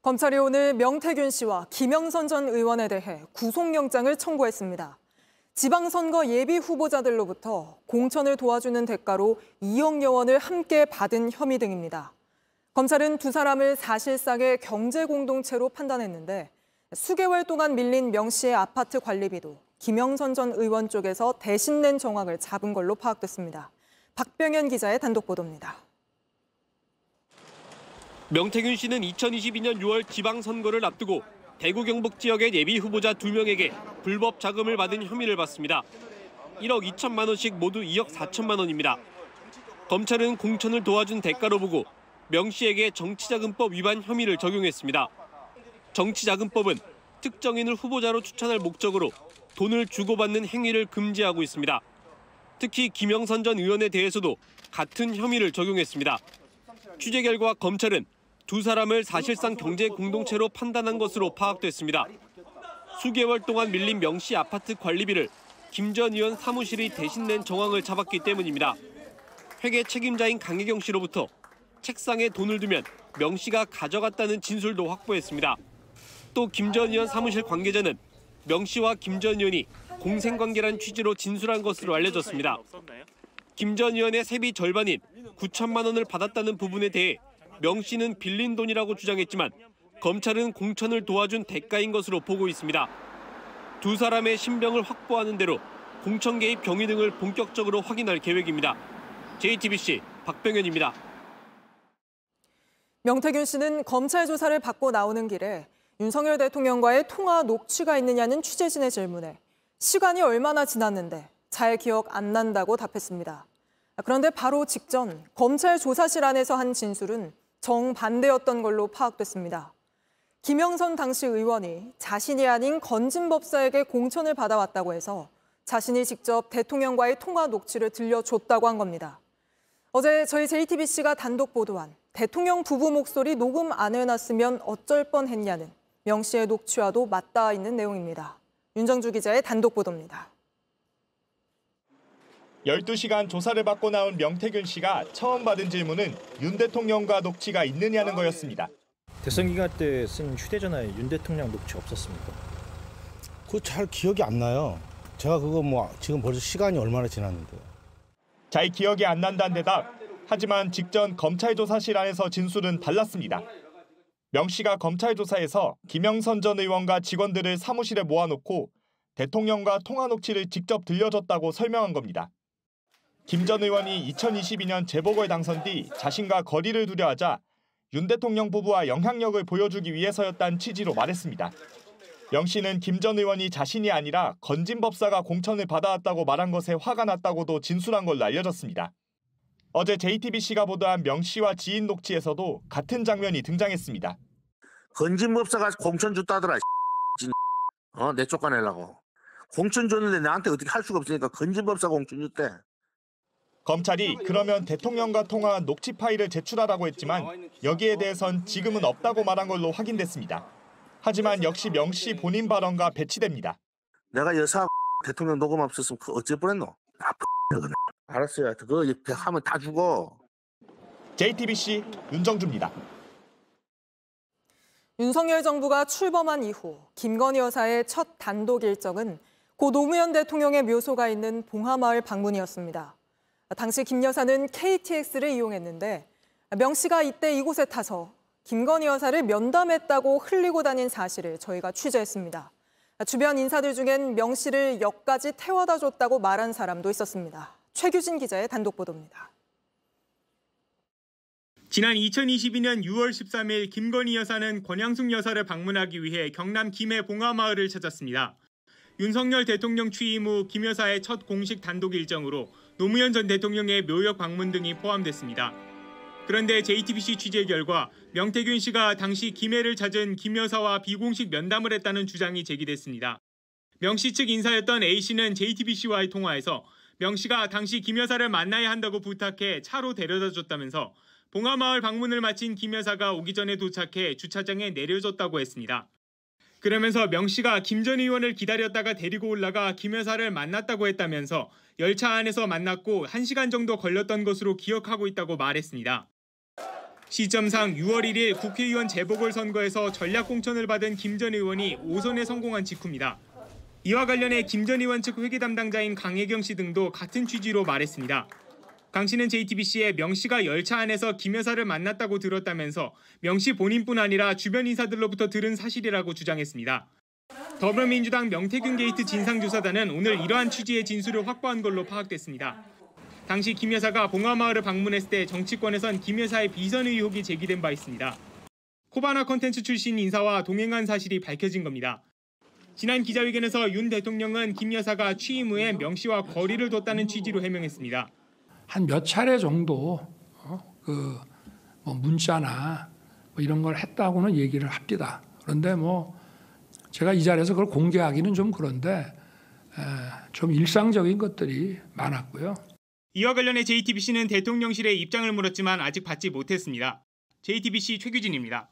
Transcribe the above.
검찰이 오늘 명태균 씨와 김영선 전 의원에 대해 구속영장을 청구했습니다. 지방선거 예비 후보자들로부터 공천을 도와주는 대가로 2억여 원을 함께 받은 혐의 등입니다. 검찰은 두 사람을 사실상의 경제공동체로 판단했는데 수개월 동안 밀린 명 씨의 아파트 관리비도 김영선 전 의원 쪽에서 대신 낸 정황을 잡은 걸로 파악됐습니다. 박병현 기자의 단독 보도입니다. 명태균 씨는 2022년 6월 지방선거를 앞두고 대구 경북 지역의 예비 후보자 2명에게 불법 자금을 받은 혐의를 받습니다. 1억 2천만 원씩 모두 2억 4천만 원입니다. 검찰은 공천을 도와준 대가로 보고 명 씨에게 정치자금법 위반 혐의를 적용했습니다. 정치자금법은 특정인을 후보자로 추천할 목적으로 돈을 주고받는 행위를 금지하고 있습니다. 특히 김영선 전 의원에 대해서도 같은 혐의를 적용했습니다. 취재 결과 검찰은 두 사람을 사실상 경제 공동체로 판단한 것으로 파악됐습니다. 수개월 동안 밀린 명 씨 아파트 관리비를 김 전 의원 사무실이 대신 낸 정황을 잡았기 때문입니다. 회계 책임자인 강혜경 씨로부터 책상에 돈을 두면 명 씨가 가져갔다는 진술도 확보했습니다. 또 김 전 의원 사무실 관계자는 명 씨와 김 전 의원이 공생관계란 취지로 진술한 것으로 알려졌습니다. 김 전 의원의 세비 절반인 9천만 원을 받았다는 부분에 대해 명 씨는 빌린 돈이라고 주장했지만 검찰은 공천을 도와준 대가인 것으로 보고 있습니다. 두 사람의 신병을 확보하는 대로 공천 개입 경위 등을 본격적으로 확인할 계획입니다. JTBC 박병현입니다. 명태균 씨는 검찰 조사를 받고 나오는 길에 윤석열 대통령과의 통화 녹취가 있느냐는 취재진의 질문에 시간이 얼마나 지났는데 잘 기억 안 난다고 답했습니다. 그런데 바로 직전 검찰 조사실 안에서 한 진술은 정반대였던 걸로 파악됐습니다. 김영선 당시 의원이 자신이 아닌 건진법사에게 공천을 받아왔다고 해서 자신이 직접 대통령과의 통화 녹취를 들려줬다고 한 겁니다. 어제 저희 JTBC가 단독 보도한 대통령 부부 목소리 녹음 안 해놨으면 어쩔 뻔했냐는 명 씨의 녹취와도 맞닿아 있는 내용입니다. 윤정주 기자의 단독 보도입니다. 12시간 조사를 받고 나온 명태균 씨가 처음 받은 질문은 윤 대통령과 녹취가 있느냐는 거였습니다. 대선 기간 때 쓴 휴대전화에 윤 대통령 녹취 없었습니까? 그거 잘 기억이 안 나요. 제가 그거 지금 벌써 시간이 얼마나 지났는데요. 잘 기억이 안 난다는 대답. 하지만 직전 검찰 조사실 안에서 진술은 달랐습니다. 명 씨가 검찰 조사에서 김영선 전 의원과 직원들을 사무실에 모아놓고 대통령과 통화 녹취를 직접 들려줬다고 설명한 겁니다. 김 전 의원이 2022년 재보궐 당선 뒤 자신과 거리를 두려 하자 윤 대통령 부부와 영향력을 보여주기 위해서였다는 취지로 말했습니다. 명 씨는 김 전 의원이 자신이 아니라 건진법사가 공천을 받아왔다고 말한 것에 화가 났다고도 진술한 걸로 알려졌습니다. 어제 JTBC가 보도한 명 씨와 지인 녹취에서도 같은 장면이 등장했습니다. 건진법사가 공천 줬다더라. 내 쫓아내려고. 공천 줬는데 나한테 어떻게 할 수가 없으니까 건진법사가 공천 줬대. 검찰이 그러면 대통령과 통화한 녹취 파일을 제출하라고 했지만 여기에 대해선 지금은 없다고 말한 걸로 확인됐습니다. 하지만 역시 명 씨 본인 발언과 배치됩니다. 내가 여사 대통령 녹음 없었으면 그 어쩔 뻔했노? 알았어요. 그거 하면 다 죽어. JTBC 윤정주입니다. 윤석열 정부가 출범한 이후 김건희 여사의 첫 단독 일정은 고 노무현 대통령의 묘소가 있는 봉하마을 방문이었습니다. 당시 김 여사는 KTX를 이용했는데 명 씨가 이때 이곳에 타서 김건희 여사를 면담했다고 흘리고 다닌 사실을 저희가 취재했습니다. 주변 인사들 중엔 명 씨를 역까지 태워다 줬다고 말한 사람도 있었습니다. 최규진 기자의 단독 보도입니다. 지난 2022년 6월 13일 김건희 여사는 권양숙 여사를 방문하기 위해 경남 김해 봉하마을을 찾았습니다. 윤석열 대통령 취임 후 김 여사의 첫 공식 단독 일정으로 노무현 전 대통령의 묘역 방문 등이 포함됐습니다. 그런데 JTBC 취재 결과 명태균 씨가 당시 김해를 찾은 김 여사와 비공식 면담을 했다는 주장이 제기됐습니다. 명 씨 측 인사였던 A씨는 JTBC와의 통화에서 명 씨가 당시 김 여사를 만나야 한다고 부탁해 차로 데려다 줬다면서 봉하마을 방문을 마친 김 여사가 오기 전에 도착해 주차장에 내려줬다고 했습니다. 그러면서 명 씨가 김 전 의원을 기다렸다가 데리고 올라가 김 여사를 만났다고 했다면서 열차 안에서 만났고 1시간 정도 걸렸던 것으로 기억하고 있다고 말했습니다. 시점상 6월 1일 국회의원 재보궐선거에서 전략공천을 받은 김 전 의원이 5선에 성공한 직후입니다. 이와 관련해 김 전 의원 측 회계 담당자인 강혜경 씨 등도 같은 취지로 말했습니다. 강 씨는 JTBC에 명 씨가 열차 안에서 김 여사를 만났다고 들었다면서 명 씨 본인뿐 아니라 주변 인사들로부터 들은 사실이라고 주장했습니다. 더불어민주당 명태균 게이트 진상조사단은 오늘 이러한 취지의 진술을 확보한 걸로 파악됐습니다. 당시 김 여사가 봉화마을을 방문했을 때 정치권에선 김 여사의 비선 의혹이 제기된 바 있습니다. 코바나 콘텐츠 출신 인사와 동행한 사실이 밝혀진 겁니다. 지난 기자회견에서 윤 대통령은 김 여사가 취임 후에 명 씨와 거리를 뒀다는 취지로 해명했습니다. 한 몇 차례 정도 문자나 이런 걸 했다고는 얘기를 합니다. 그런데 제가 이 자리에서 그걸 공개하기는 좀 그런데 좀 일상적인 것들이 많았고요. 이와 관련해 JTBC는 대통령실에 입장을 물었지만 아직 받지 못했습니다. JTBC 최규진입니다.